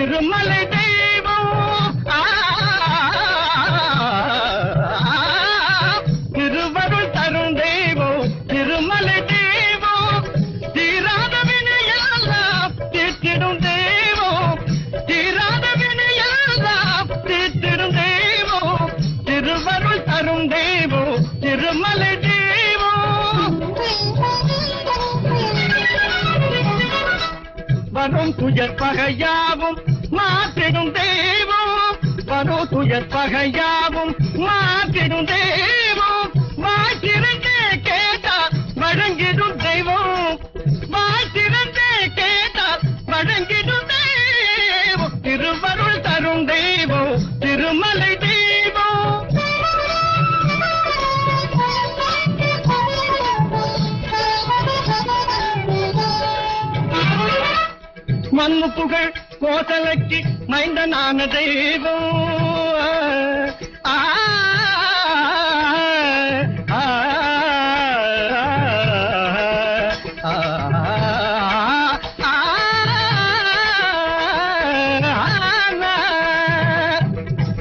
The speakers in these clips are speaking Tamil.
திருமலை தெய்வம் திருவருள் தரும் தெய்வம் திருமலை தெய்வம் தீராத வினையெல்லாம் தீர்த்திடும் தெய்வம் தீராத வினையெல்லாம் தீர்த்திடும் தெய்வம் திருவருள் தரும் தெய்வம் திருமலை தெய்வம் வரும் துயர் பகையாவும் மாற்றிடும் தெய்வம் வரும் துயர் பகையாவும் மாற்றிடும் தெய்வம் வாய்த்திருந்தே கேட்டால் வழங்கிடும் தெய்வம் வாய்த்திருந்தே கேட்டால் வழங்கிடும் தெய்வம் திருவருள் தரும் தெய்வம் திருமலை தெய்வம் மண்ணு புகழ் கோசலைக்கு மைந்தனான தெய்வம்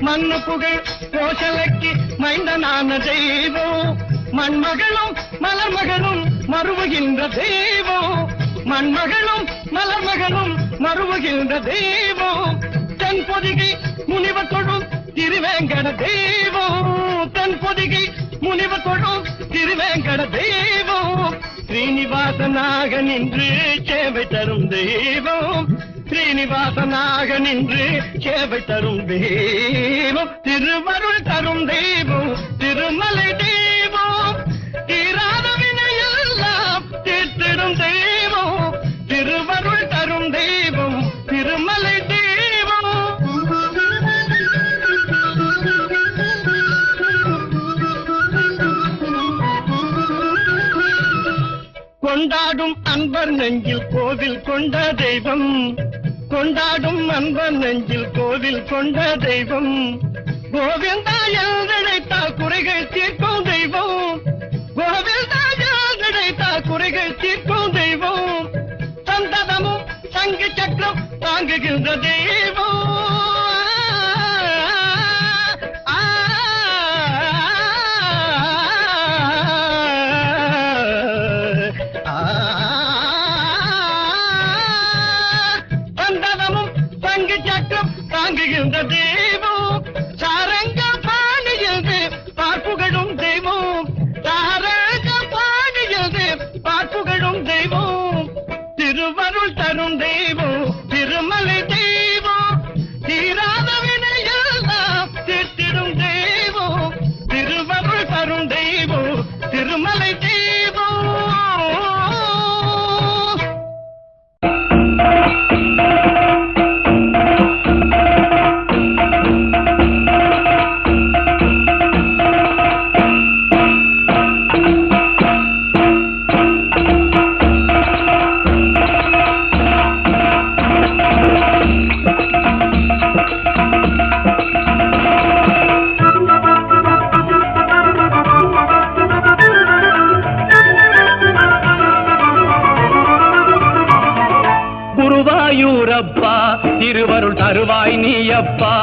மண்ணு புகழ் கோசலைக்கு மைந்தனான தெய்வம் மண்மகளும் மலர்மகளும் மறுவுகின்ற தெய்வம் மண்மகளும் மலர்மகளும் மறுவுகின்ற தெய்வம் தன் பொதிகை முனிவர் தொழும் திருவேங்கட தெய்வம் தன் பொதிகை முனிவர் தொழும் திருவேங்கட தெய்வம் ஸ்ரீனிவாசனாக நின்று சேவை தரும் தெய்வம் ஸ்ரீனிவாசனாக நின்று சேவை தரும் தெய்வம் திருவருள் தரும் தெய்வம் திருமலை தெய்வம் தீராத வினையெல்லாம் தீர்த்திடும் தெய்வம் திருவருள் தரும் தெய்வம் திருமலை தெய்வம் கொண்டாடும் அன்பர் நெஞ்சில் கோவில் கொண்ட தெய்வம் கொண்டாடும் அன்பர் நெஞ்சில் கோவில் கொண்ட தெய்வம் கோவிந்தா நினைத்தால் குறைகள் தீர்க்கும் தெய்வம் கோவிந்தா நினைத்தால் குறைகள் தீர்க்கும் தெய்வம் சந்ததமும் சங்கு சக்கரம் தாங்குகின்ற தெய்வம் சந்ததமும் சங்கு சக்கரம் தாங்குகின்ற தெய்வம் சாரங்க பாணியது பார்ப்புகழும் தெய்வம் சாரங்க பாணியது பார்ப்புகழும் தெய்வம் திருவருள் தரும் தெய்வம் திருமலை தெய்வம் தீராத வினையெல்லாம் தீர்த்திடும் தெய்வம் திருவருள் தரும் தெய்வம் திருமலை தெய்வம் குருவாயூரப்பா திருவருள் தருவாய் நீயப்பா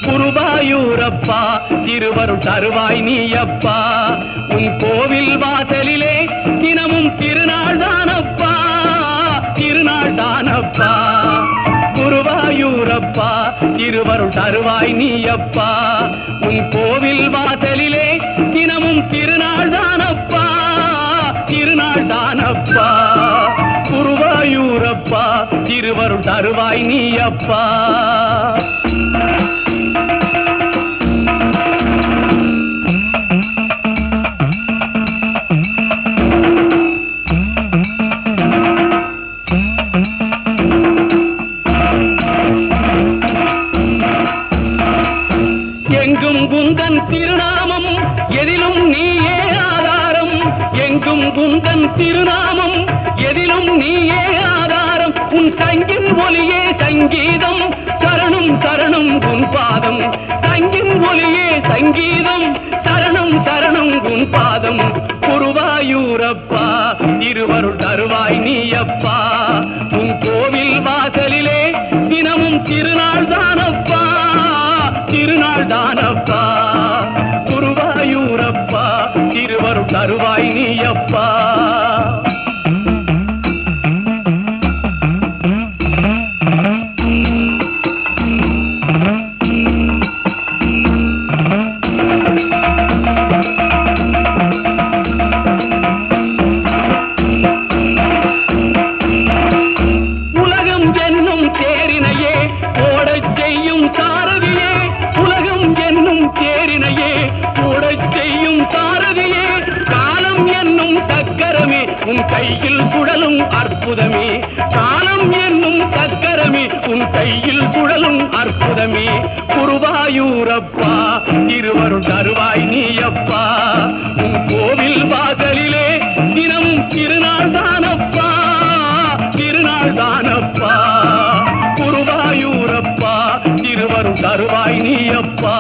குருவாயூரப்பா திருவருள் தருவாய் நீயப்பா உன் கோவில் வாசலிலே தினமும் திருநாள் தானப்பா திருநாள் தானப்பா குருவாயூரப்பா திருவருள் தருவாய் நீயப்பா உன் கோவில் வாசலிலே தினமும் திருநாள் தானப்பா திருநாள் தானப்பா குருவாயூரப்பா திருவருள் தருவாய் நீயப்பா எங்கும் குந்தன் திருநாமம் எதிலும் நீயே ஆதாரம் எங்கும் குந்தன் திருநாமம் எதிலும் நீயே ஆதாரம் உன் சங்கின் ஒலியே சங்கீதம் சரணம் சரணம் உன் பாதம் சங்கின் ஒலியே சங்கீதம் சரணம் சரணம் உன் பாதம் குருவாய் குருவாயூரப்பா இருவருள் தருவாய் நீயப்பா உன் கோவில் வாசலிலே தினமும் திருநாள் தானப்பா திருநாள் தானப்பா குருவாயூரப்பா இருவருள் தருவாய் நீயப்பா உன் கையில் சுழலும் அற்புதமே காலம் என்னும் சக்கரமே உன் கையில் சுழலும் அற்புதமே குருவாயூரப்பா இருவருள் தருவாய் நீயப்பா உன் கோவில் வாசலிலே தினமும் திருநாள் தானப்பா திருநாள் தானப்பா குருவாயூரப்பா இருவருள் தருவாய் நீயப்பா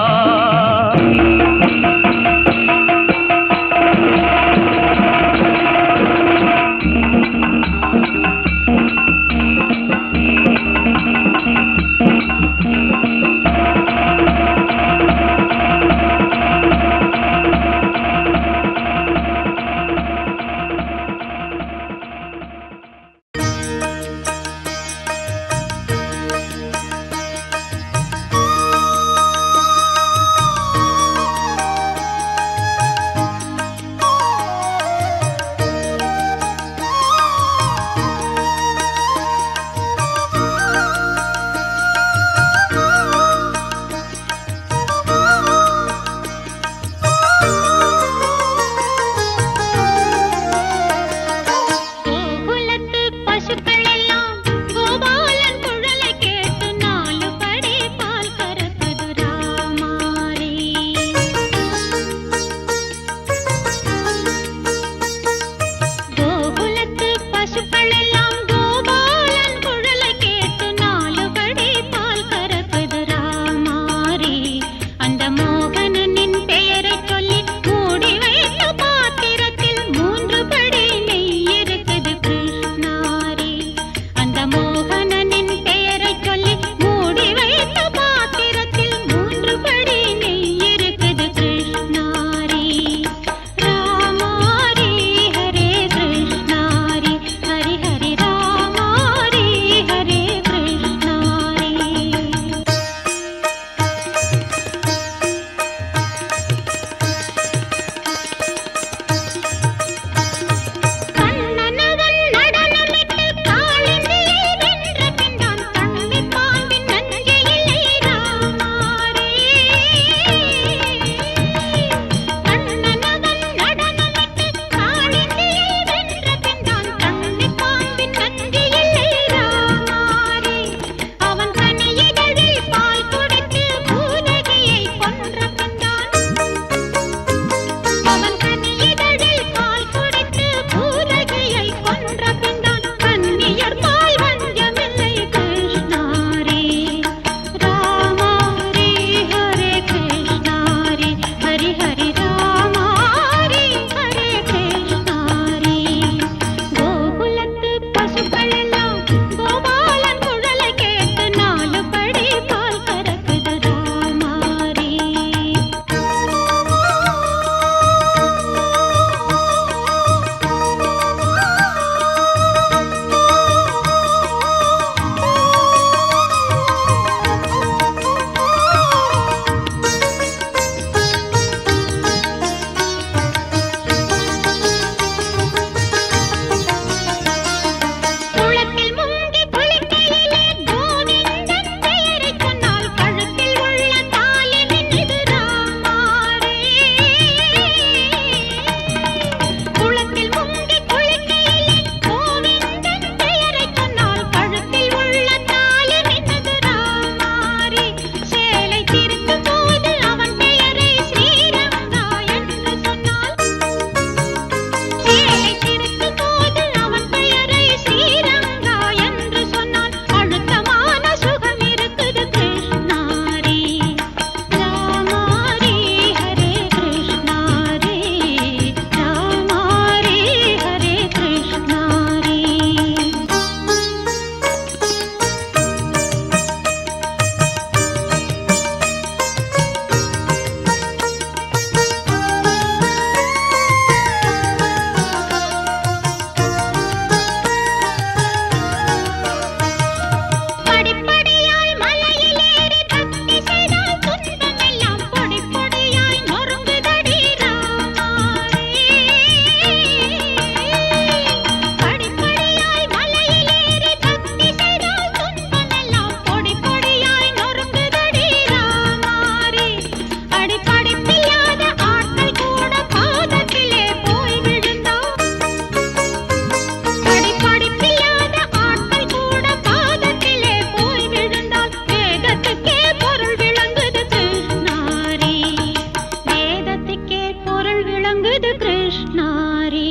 கிருஷ்ணாரி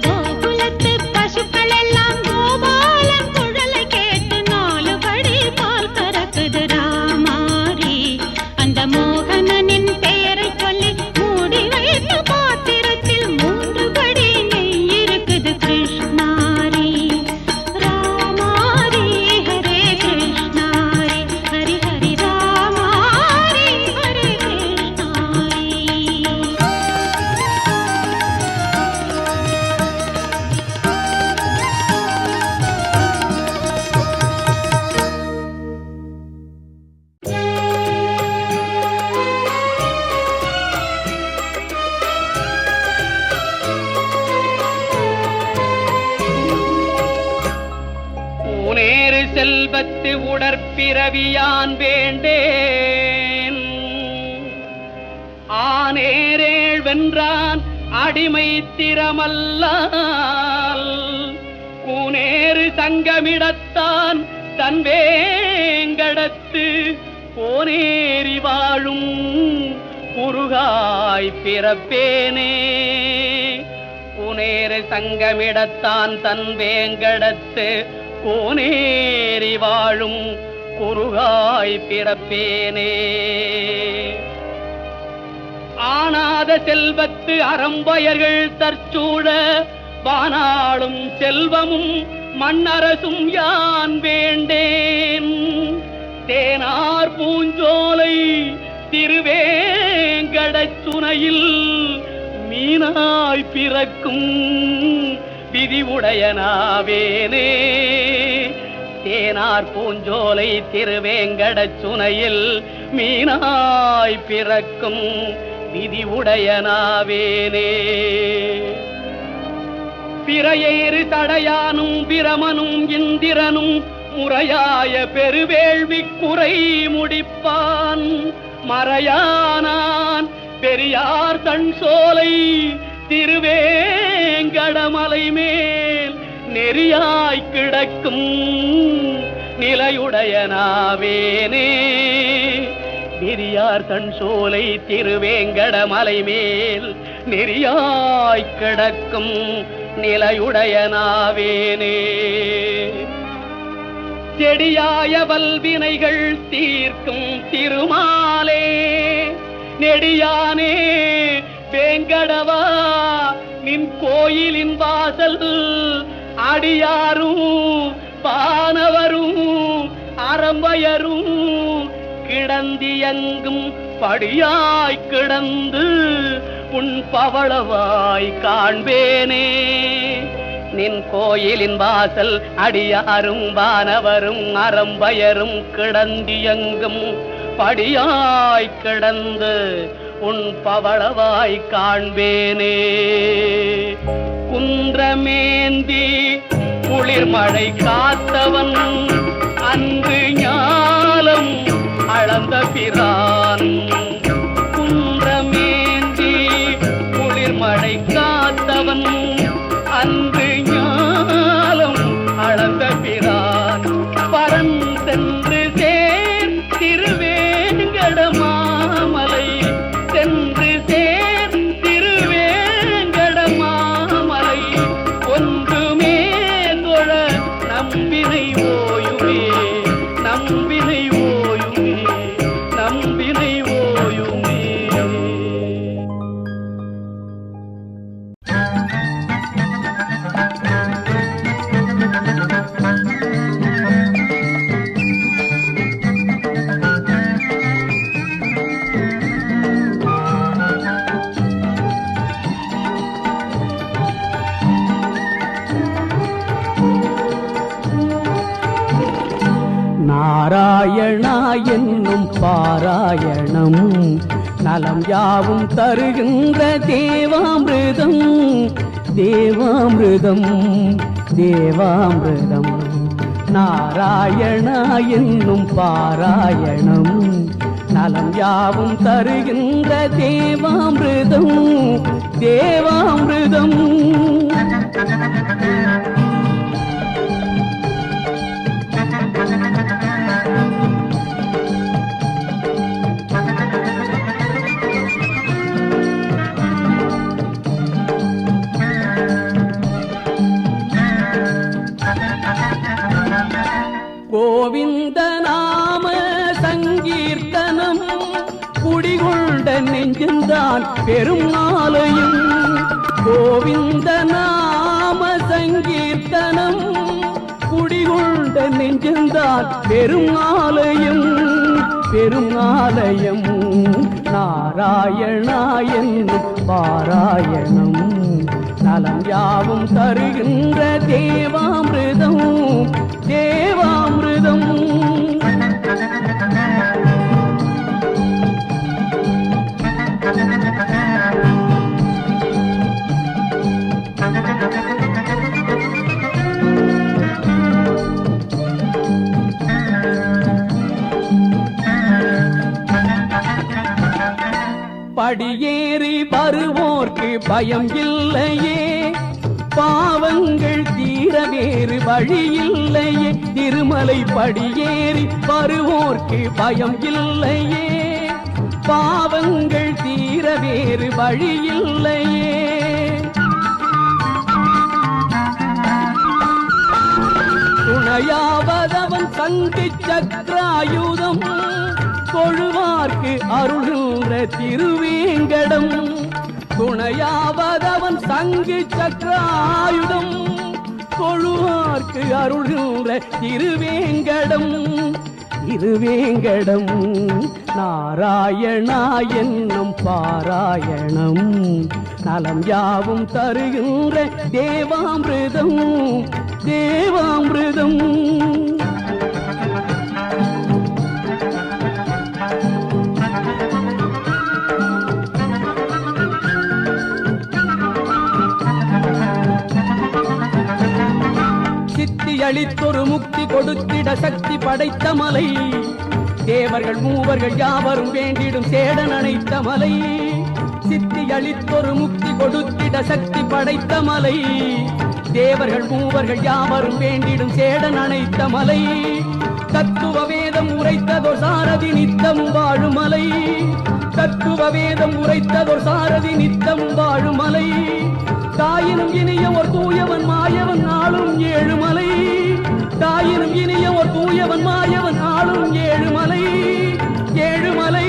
கோகுலத்து பசுக்கள் எல்லாம் கோபாலன் குழலை கேட்டு 4 படி பால் கறக்குது ராமாரி அந்த மோகனனின் பெயரை சொல்லி மூடி வைத்த பாத்திரத்தில் 3 படி நெய் இருக்குது கிருஷ்ணாரி ராமாரி ஹரே கிருஷ்ணாரி ஹரி ஹரி ராமாரி ஹரே கிருஷ்ணாரி ஊனேறு செல்வத்து உடற்பிறவியான் வேண்டேன் ஆனேரேள் வென்றான் அடிமை திறமல்லால் கூனேறு சங்கமிடத்தான் தன் வேங்கடத்து போனேறி வாழும் குருகாய் பிறப்பேனே கூனேறு சங்கமிடத்தான் தன் வேங்கடத்து கோனேறி வாழும் குருகாய் பிறப்பேனே ஆனாத செல்வத்து அறம்பயர்கள் தற்சூழ வானாளும் செல்வமும் மண்ணரசும் யான் வேண்டேன் தேனார் பூஞ்சோலை திருவேங்கடச் சுனையில் மீனாய் பிறக்கும் விதிவுடையனாவேனே தேனார் பூஞ்சோலை திருவேங்கடச் சுனையில் மீனாய் பிறக்கும் விதிவுடையனாவேனே பிறையேறு தடையானும் பிரமனும் இந்திரனும் முறையாய பெருவேள்வி குறை முடிப்பான் மறையானான் பெரியார் தன் சோலை திருவேங்கடமலை மேல் நெறியாய் கிடக்கும் நிலையுடையனாவேனே பெரியார் தன் சோலை திருவேங்கடமலை மேல் நெறியாய் கிடக்கும் நிலையுடையனாவேனே செடியாய வல்வினைகள் தீர்க்கும் திருமாலே நெடியானே வேங்கடவா நின் கோயிலின் வாசல் அடியாரும் பானவரும் அறம்பயரும் கிடந்தியங்கும் படியாய் கிடந்து உன் பவளவாய் காண்பேனே நின் கோயிலின் வாசல் அடியாரும் வானவரும் அறம்பயரும் கிடந்தியங்கும் படியாய் கிடந்து உன் பவளவாய் காண்பேனே குன்றமேந்தி குளிர்மழை காத்தவன் அன்று ஞாலம் அளந்த பிரான் குன்றமேந்தி குளிர்மழை காத்தவன் அன்று ஞாலம் அளந்த பிரான் பரன் சென்று சேர் திருவேங்கடமாமலை சென்று சேர் திருவேங்கடமாமலை ஒன்றுமே தொழ நம்பினை ஓயுமே நம்பினை ஓயுமே நம்பினை ஓயுமே நாராயணா என்னும் பாராயணம் நலம் யாவும் தருகின்ற தேவாமிர்தம் தேவாமிர்தம் தேவாமிர்தம் நாராயணா என்னும் பாராயணம் நலம் யாவும் தருகின்ற தேவாமிர்தம் தேவாமிர்தம் கோவிந்த நாம சங்கீர்த்தனம் குடிகொண்ட நெஞ்சந்தான் பெரும் ஆலயம். கோவிந்த நாம சங்கீர்த்தனம் குடிகொண்ட நெஞ்சந்தான் பெரும் ஆலயம். பெரும் ஆலயம் நாராயணா என்னும் பாராயணம் நலம் யாவும் தருகின்ற தேவாமிர்தம். தேவாமிர்தம் படியேறி வருவோர்க்கு பயம் இல்லையே, பாவங்கள் தீர வேறு வழி இல்லையே. திருமலை படியேறி வருவோர்க்கு பயம் இல்லையே, பாவங்கள் தீர வேறு வழி இல்லையே. துணையாவதவன் சங்கு சக்கராயுதம் கொழுவார்க்கு அருள்கின்ற திருவேங்கடம். துணையாவதவன் சங்கு சக்கராயுதம் கொழுவார்க்கு அருள்கின்ற திருவேங்கடம். திருவேங்கடம் நாராயணா என்னும் பாராயணம் நலம் யாவும் தருகின்ற தேவாமிர்தம். தேவாமிர்தம் சித்தி அளித்தொரு முக்தி கொடுத்திட சக்தி படைத்த மலை. தேவர்கள் மூவர்கள் யாவரும் வேண்டிடும் சேடன் அணைத்த மலை. சித்தி அளித்தொரு முக்தி கொடுத்திட சக்தி படைத்த மலை. தேவர்கள் மூவர்கள் யாவரும் வேண்டிடும் சேடன் அணைத்த மலை. தத்துவ வேதம் உரைத்ததோர் சாரதி நித்தம் வாழும் மலை. தத்துவ வேதம் உரைத்ததோர் சாரதி நித்தம் வாழும் மலை. தாயினும் இனிய ஒரு தூயவன் மாயவன் ஆளும் ஏழுமலை. தாயினும் இனிய ஒரு தூயவன் மாயவன் ஆளும் ஏழுமலை. ஏழுமலை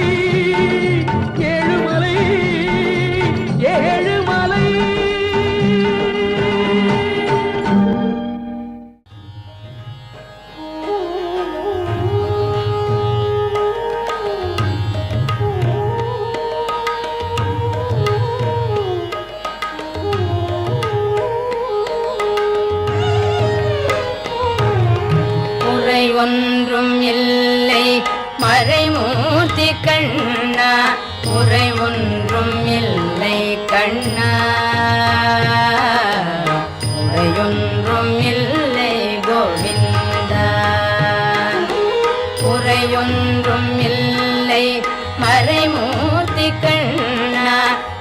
ஏழுமலை ஏழுமலை. ஒன்றும் இல்லை மறைமூர்த்தி கண்ணா, முறை ஒன்றும் இல்லை கண்ணா, முறையொன்றும் இல்லை கோவிந்தா. முறையொன்றும் இல்லை மறைமூர்த்தி கண்ணா,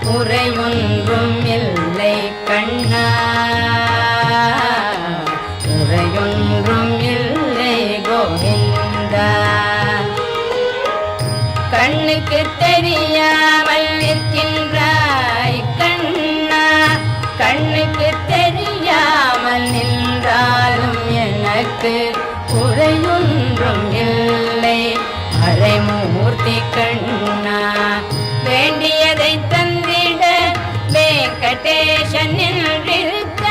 முறை ஒன்றும் இல்லை கண்ணா, முறையொன்றும் இல்லை கோவிந்தா. கண்ணுக்கு தெரியாமல் நிற்கின்றாய் கண்ணா, கண்ணுக்கு தெரியாமல் நின்றாலும் எனக்கு குறையொன்றும் இல்லை மறைமூர்த்தி கண்ணா. வேண்டியதை தந்திட வெங்கடேசன் நின்றிருக்க,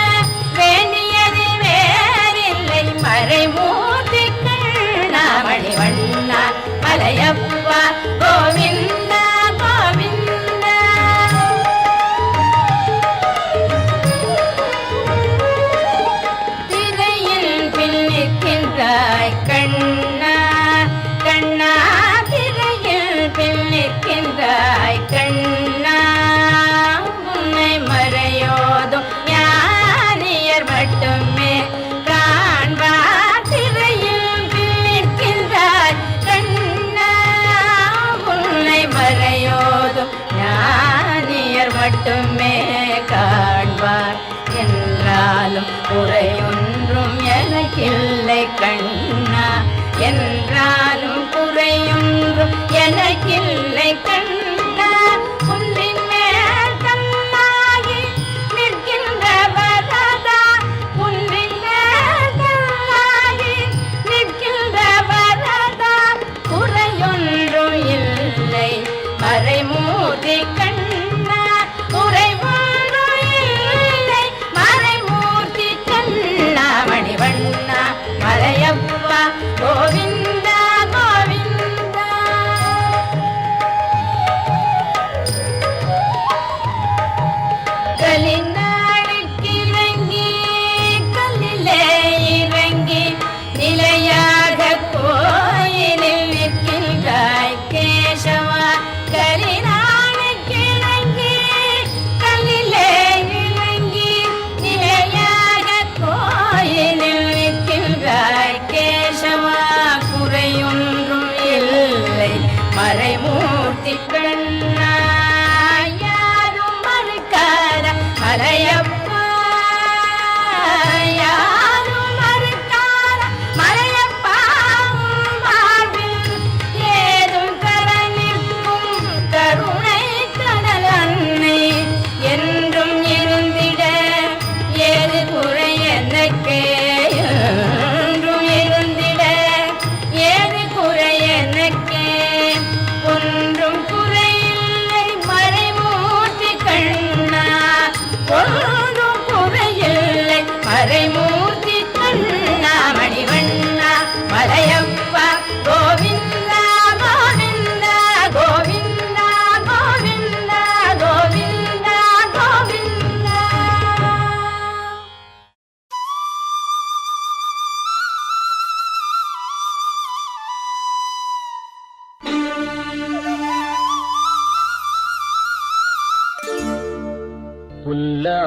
வேண்டியது வேறில்லை மறைமூர்த்தி கண்ணா. மணிவண்ணா மலையப்பா கோவிந்தா கோவிந்தா. திரையில் பின்னிற்கின்றாய் கண்ணா கண்ணா, திரையில் பின்னிற்கின்றாய் கண்ணா. உன்னை மறையோதும்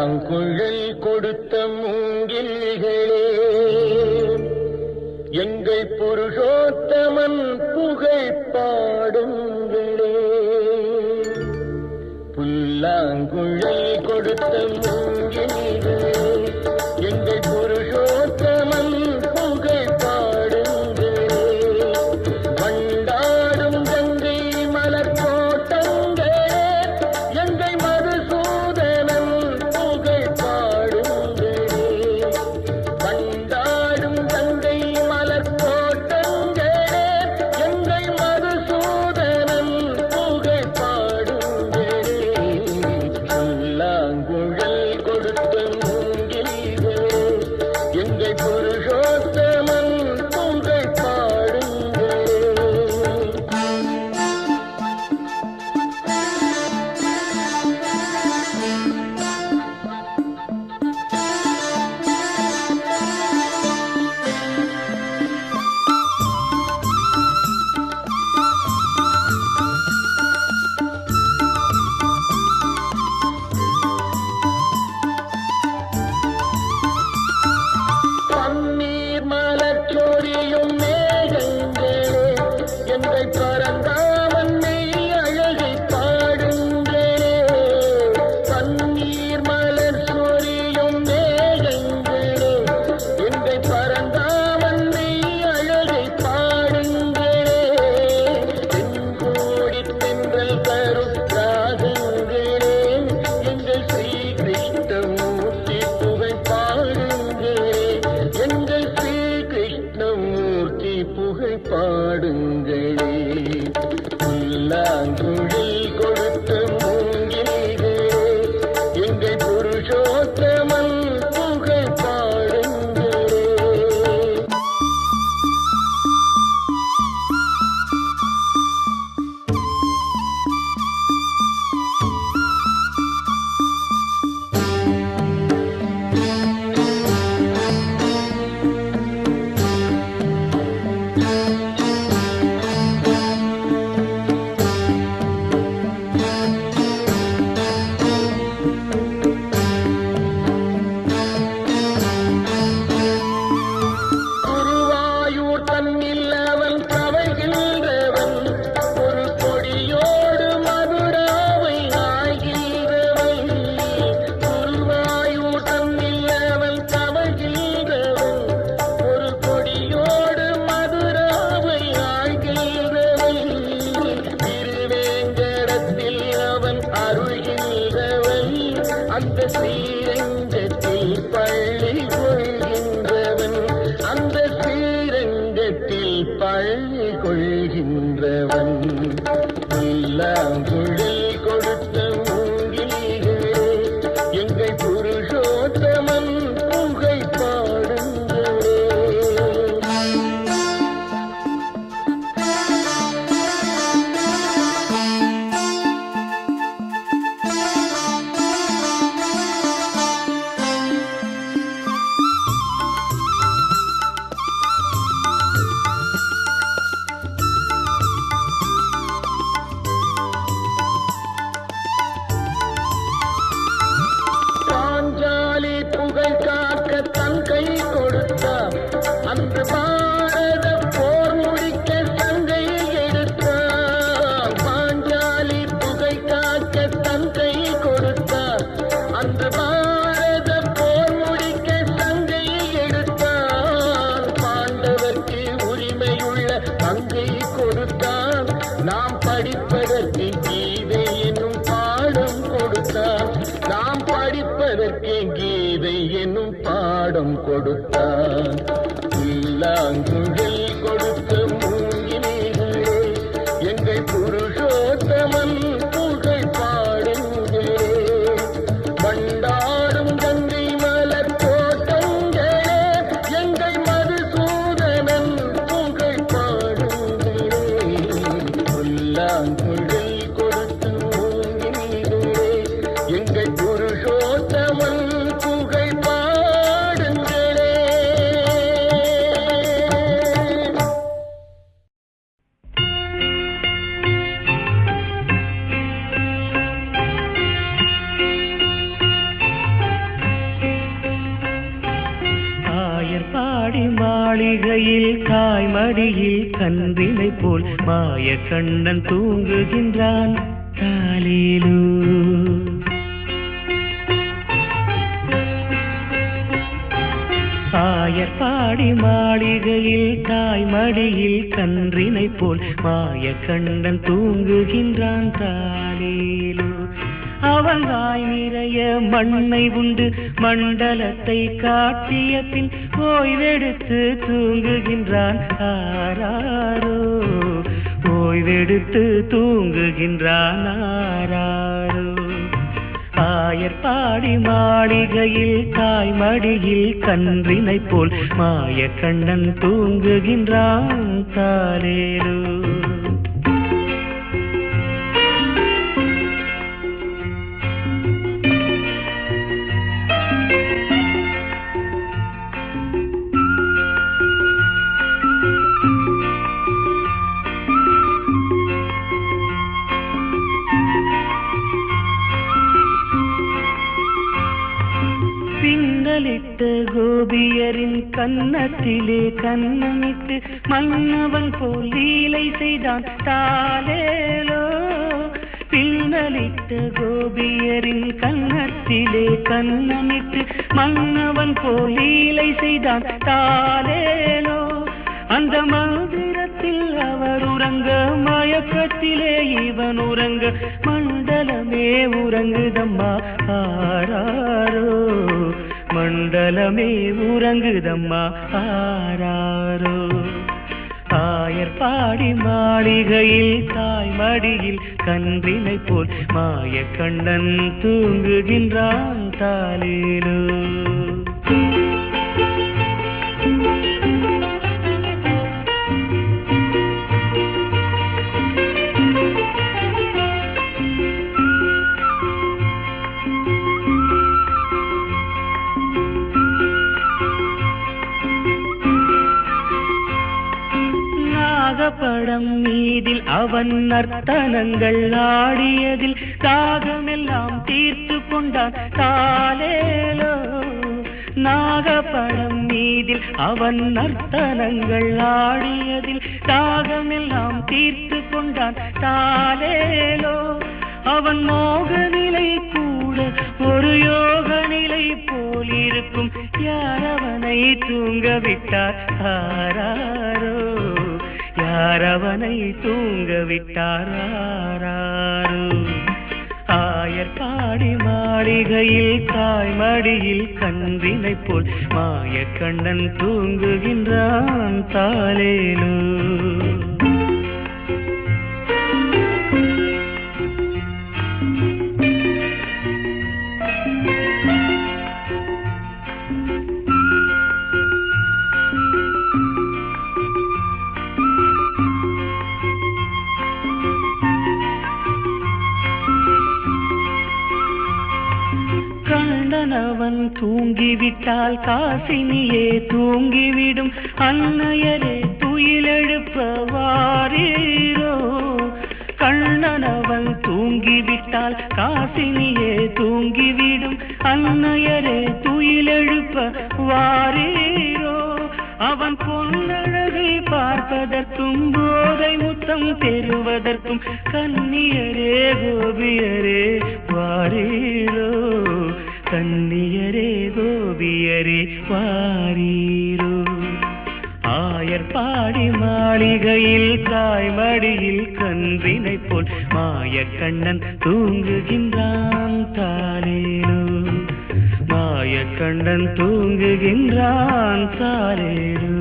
புல்லாங்குழல் கொடுத்த மூங்கில்களே, எங்கள் புருஷோத்தமன் புகழ் பாடுங்களே. புல்லாங்குழல் கொடுத்த மூங்கில்களே, எங்கள் புருஷோத்தமன் புகழ் பாடுங்களே. வண்டாடும் கங்கை மலர் தோட்டங்களே, எங்கள் மதுசூதனன் புகழ் பாடுங்களே. வண்டாடும் கங்கை மலர் தோட்டங்களே, எங்கள் மதுசூதனன் புகழ் பாடுங்களே. புல்லாங்குழல் கொடுத்த மூங்கில்களே, எங்கள் புருஷோத்தமன் புகழ் பாடுங்களே. பன்னீர் மலர் சொரியும் மேகங்களே, எங்கள் பரந்தாமன் மெய் அழகை பாடுங்களே. பன்னீர் மலர் சொரியும் மேகங்களே, எங்கள் பரந்தாமன் மெய் அழகை பாடுங்களே. தென்கோடி தென்றல் தரும் ராகங்களே, எங்கள் ஸ்ரீ கிருஷ்ணமூர்த்தி புகழ் பாடுங்களே. எங்கள் ஸ்ரீ கிருஷ்ணமூர்த்தி புகழ் பாடுங்களே. புல்லாங்குழல் கொடுத்த மூங்கில்களே, எங்கள் புருஷோத்தமன் புகழ் பாடுங்களே. குருவாயூர் தன்னில் அவன் தவழ்கின்றவன், ஒரு கொடியோடு மதுராவை ஆகின்றவன். குருவாயூர் தன்னில் அவன் தவழ்கின்றவன், ஒரு கொடியோடு மதுராவை ஆகின்றவன். திருவேங்கடத்தில் அவன் அருள்கின்றவன், அந்த ஸ்ரீரங்கத்தில் பள்ளி கொள்கின்றவன். அந்த ஸ்ரீரங்கத்தில் பள்ளி கொள்கின்றவன். புல்லாங்குழல் கொடுத்த மூங்கில்களே, எங்கள் புருஷோத்தமன் புகழ் பாடுங்களே. பாஞ்சாலி புகழ் காக்க தன் கை கொடுத்தார், அன்று பாரத போர் முடிக்க சங்கை எடுத்தார். பாஞ்சாலி புகழ் காக்க தன் கை கொடுத்தார், அன்று பாரத போர் முடிக்க சங்கை எடுத்தார். பாண்டவர்க்கு உரிமையுள்ள பங்கை கொடுத்தார், நாம் படிப்பதற்கு கீதை என்னும் பாடம் கொடுத்தார். நாம் படிப்பதற்கு கீதை என்னும் பாடம் கொடுத்தார். புல்லாங்குழல் கொடுத்த மூங்கில்களே, எங்கள் புருஷோத்தமன் புகழ் பாடுங்களே. வண்டாடும் கங்கை மலர் தோட்டங்களே, எங்கள் மதுசூதனன் புகழ் பாடுங்களே. புல்லாங்குழல் கொடுத்த மூங்கில்களே, எங்கள் புருஷோத்தமன் புகழ் பாடுங்களே. பாடி மாளிகையில் தாய்மடியில் கன்றினை போல் மாய கண்ணன் தூங்குகின்றான் தாலேலோ. ஆயர் பாடி மாளிகையில் தாய்மடியில் கன்றினை போல் மாய கண்ணன் தூங்குகின்றான் தாலேலோ. அவன் வாய் நிறைய மண்ணை உண்டு மண்டலத்தை காட்டிய பின் ஓய்வெடுத்து தூங்குகின்றான் ஆராரோ. ஓய்வெடுத்து தூங்குகின்றான் ஆராரோ. ஆயர் பாடி மாளிகையில் தாய்மடியில் கன்றினை போல் மாய கண்ணன் தூங்குகின்றான் தாலேலோ. பின்னலிட்ட கோபியரின் கன்னத்திலே கன்னமிட்டு மன்னவன் போல் லீலை செய்தான் தாலேலோ. பின்னலிட்ட கோபியரின் கன்னத்திலே கன்னமிட்டு மன்னவன் போல் லீலை செய்தான் தாலேலோ. அந்த மந்திரத்தில் அவர் உறங்க மயக்கத்திலே இவன் உறங்க மண்டலமே உறங்குதம்மா ஆராரோ. மண்டலமே உறங்குதம்மா ஆராரோ. ஆயர் பாடி மாளிகையில் தாய்மடியில் கன்றினை போல் மாய கண்ணன் தூங்குகின்றான் தாலேலோ. படம் மீதில் அவன் நர்த்தனங்கள் ஆடியதில் தாகமெல்லாம் தீர்த்து கொண்டான் தாலேலோ. நாகப்படம் மீதில் அவன் நர்த்தனங்கள் ஆடியதில் தாகமெல்லாம் தீர்த்து கொண்டான் தாலேலோ. அவன் மோக நிலை கூட ஒரு யோக நிலை போல் இருக்கும். யார் அவனை தூங்க விட்டார் ஆராரோ. யார் அவனை தூங்க விட்டார் ஆராரோ. ஆயர் பாடி மாளிகையில் தாய்மடியில் கன்றினை போல் மாய கண்ணன் தூங்குகின்றான் தாலேலோ. கண்ணனவன் தூங்கிவிட்டால் காசினியே தூங்கிவிடும். அன்னையரே துயிலெழுப்ப வாரீரோ. கண்ணனவன் தூங்கிவிட்டால் காசினியே தூங்கிவிடும். அன்னையரே துயிலெழுப்ப வாரீரோ. அவன் பொன்னழகை பார்ப்பதற்கும் போதை முத்தம் பெறுவதற்கும் கன்னியரே கோபியரே வாரீரோ. கன்னியரே கோபியரே வாரீரோ. ஆயர் பாடி மாளிகையில் தாய்மடியில் கன்றினை போல் மாய கண்ணன் தூங்குகின்றான் தாலேலோ. மாய கண்ணன் தூங்குகின்றான் தாலேலோ.